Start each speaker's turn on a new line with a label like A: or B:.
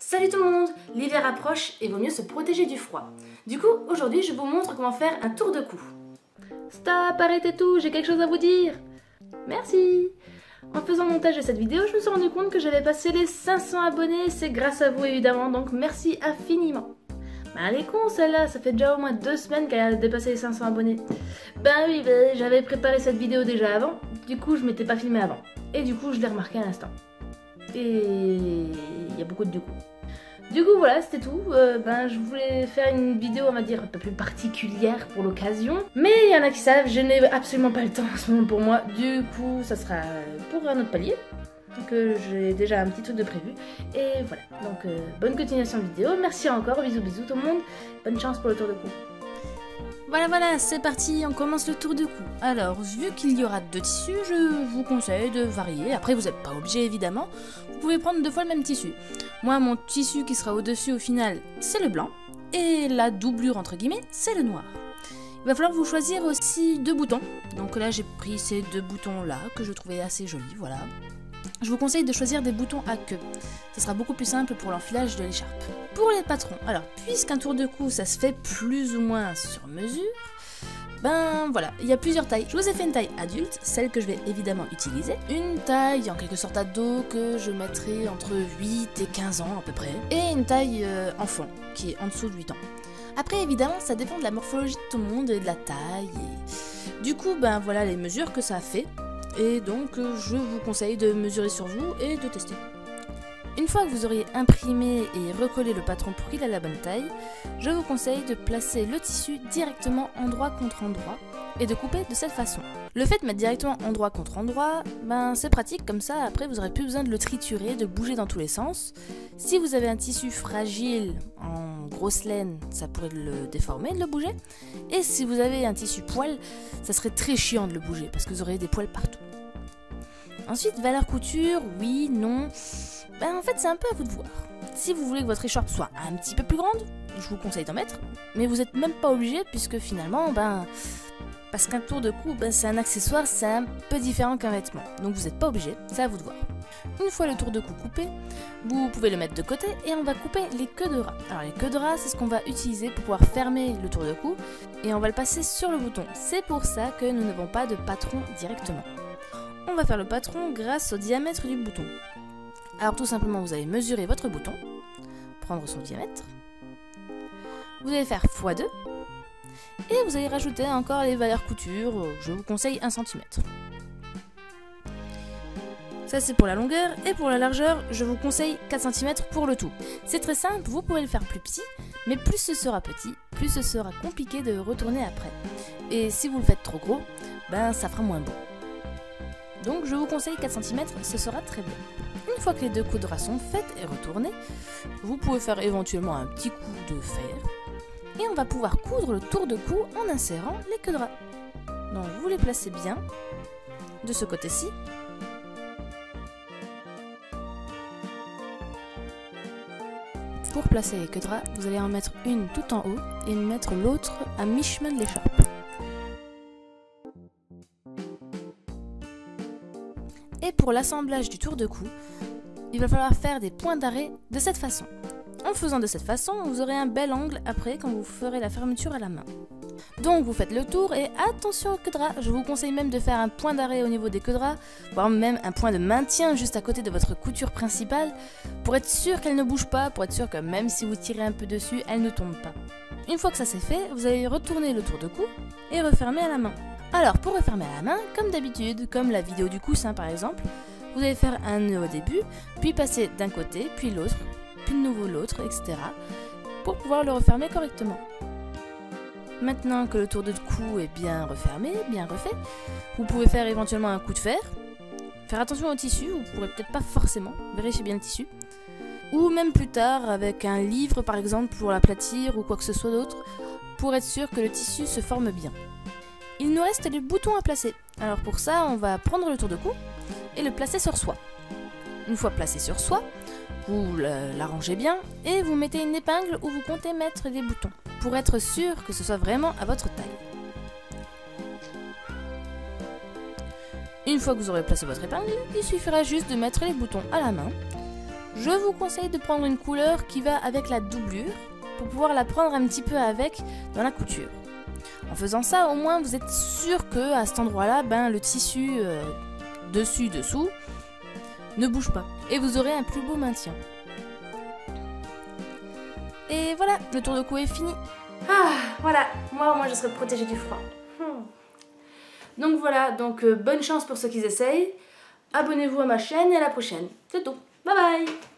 A: Salut tout le monde! L'hiver approche et vaut mieux se protéger du froid. Du coup, aujourd'hui, je vous montre comment faire un tour de cou. Stop, arrêtez tout, j'ai quelque chose à vous dire! Merci! En faisant le montage de cette vidéo, je me suis rendu compte que j'avais passé les 500 abonnés, c'est grâce à vous évidemment, donc merci infiniment. Ben elle est con celle-là, ça fait déjà au moins 2 semaines qu'elle a dépassé les 500 abonnés. Ben oui, j'avais préparé cette vidéo déjà avant, du coup je m'étais pas filmé avant. Et du coup je l'ai remarqué à l'instant. Et il y a beaucoup de du coup. Du coup voilà, c'était tout. Je voulais faire une vidéo, on va dire, un peu plus particulière pour l'occasion. Mais il y en a qui savent, je n'ai absolument pas le temps en ce moment pour moi. Du coup, ça sera pour un autre palier. Donc j'ai déjà un petit truc de prévu. Et voilà, donc bonne continuation de vidéo. Merci encore, bisous bisous tout le monde. Bonne chance pour le tour de cou. Voilà, c'est parti, on commence le tour de cou. Alors, vu qu'il y aura 2 tissus, je vous conseille de varier. Après, vous n'êtes pas obligé, évidemment. Vous pouvez prendre 2 fois le même tissu. Moi, mon tissu qui sera au-dessus, au final, c'est le blanc. Et la doublure, entre guillemets, c'est le noir. Il va falloir vous choisir aussi 2 boutons. Donc là, j'ai pris ces 2 boutons-là, que je trouvais assez jolis, voilà. Je vous conseille de choisir des boutons à queue. Ça sera beaucoup plus simple pour l'enfilage de l'écharpe. Pour les patrons, alors puisqu'un tour de cou ça se fait plus ou moins sur mesure, ben voilà, il y a plusieurs tailles. Je vous ai fait une taille adulte, celle que je vais évidemment utiliser. Une taille en quelque sorte ado que je mettrai entre 8 et 15 ans à peu près. Et une taille enfant qui est en dessous de 8 ans. Après évidemment ça dépend de la morphologie de tout le monde et de la taille. Et... Du coup ben voilà les mesures que ça a fait. Et donc je vous conseille de mesurer sur vous et de tester. Une fois que vous auriez imprimé et recollé le patron pour qu'il ait la bonne taille, je vous conseille de placer le tissu directement endroit contre endroit et de couper de cette façon. Le fait de mettre directement endroit contre endroit, ben c'est pratique, comme ça après vous n'aurez plus besoin de le triturer, de le bouger dans tous les sens. Si vous avez un tissu fragile en grosse laine, ça pourrait le déformer de le bouger. Et si vous avez un tissu poil, ça serait très chiant de le bouger parce que vous aurez des poils partout. Ensuite, valeur couture, oui, non, ben en fait c'est un peu à vous de voir. Si vous voulez que votre écharpe soit un petit peu plus grande, je vous conseille d'en mettre, mais vous n'êtes même pas obligé puisque finalement, parce qu'un tour de cou, c'est un accessoire, c'est un peu différent qu'un vêtement, donc vous n'êtes pas obligé, c'est à vous de voir. Une fois le tour de cou coupé, vous pouvez le mettre de côté et on va couper les queues de rat. Alors les queues de rat, c'est ce qu'on va utiliser pour pouvoir fermer le tour de cou et on va le passer sur le bouton. C'est pour ça que nous n'avons pas de patron directement. On va faire le patron grâce au diamètre du bouton. Alors tout simplement, vous allez mesurer votre bouton, prendre son diamètre, vous allez faire x2 et vous allez rajouter encore les valeurs couture, je vous conseille 1 cm. Ça c'est pour la longueur et pour la largeur, je vous conseille 4 cm pour le tout. C'est très simple, vous pouvez le faire plus petit, mais plus ce sera petit, plus ce sera compliqué de retourner après. Et si vous le faites trop gros, ça fera moins beau. Donc je vous conseille 4 cm, ce sera très bien. Une fois que les 2 coups de rat sont faites et retournées, vous pouvez faire éventuellement un petit coup de fer. Et on va pouvoir coudre le tour de cou en insérant les queues de rat. Donc vous les placez bien de ce côté-ci. Pour placer les queues de rat, vous allez en mettre une tout en haut et mettre l'autre à mi-chemin de l'écharpe. Et pour l'assemblage du tour de cou, il va falloir faire des points d'arrêt de cette façon. En faisant de cette façon, vous aurez un bel angle après quand vous ferez la fermeture à la main. Donc vous faites le tour et attention aux queues de rat, je vous conseille même de faire un point d'arrêt au niveau des queues de rat, voire même un point de maintien juste à côté de votre couture principale, pour être sûr qu'elle ne bouge pas, pour être sûr que même si vous tirez un peu dessus, elle ne tombe pas. Une fois que ça c'est fait, vous allez retourner le tour de cou et refermer à la main. Alors pour refermer à la main, comme d'habitude, comme la vidéo du coussin par exemple, vous allez faire un nœud au début, puis passer d'un côté, puis l'autre, puis de nouveau l'autre, etc. pour pouvoir le refermer correctement. Maintenant que le tour de cou est bien refermé, bien refait, vous pouvez faire éventuellement un coup de fer. Faire attention au tissu, vous ne pourrez peut-être pas forcément, vérifiez bien le tissu. Ou même plus tard avec un livre par exemple pour l'aplatir ou quoi que ce soit d'autre, pour être sûr que le tissu se forme bien. Il nous reste les boutons à placer. Alors pour ça, on va prendre le tour de cou et le placer sur soi. Une fois placé sur soi, vous l'arrangez bien et vous mettez une épingle où vous comptez mettre les boutons pour être sûr que ce soit vraiment à votre taille. Une fois que vous aurez placé votre épingle, il suffira juste de mettre les boutons à la main je vous conseille de prendre une couleur qui va avec la doublure pour pouvoir la prendre un petit peu avec dans la couture. En faisant ça, au moins vous êtes sûr que à cet endroit-là, le tissu dessus-dessous ne bouge pas et vous aurez un plus beau maintien. Et voilà, le tour de cou est fini.
B: Ah, voilà, moi au moins je serai protégée du froid. Donc voilà, bonne chance pour ceux qui essayent. Abonnez-vous à ma chaîne et à la prochaine. C'est tout. Bye bye.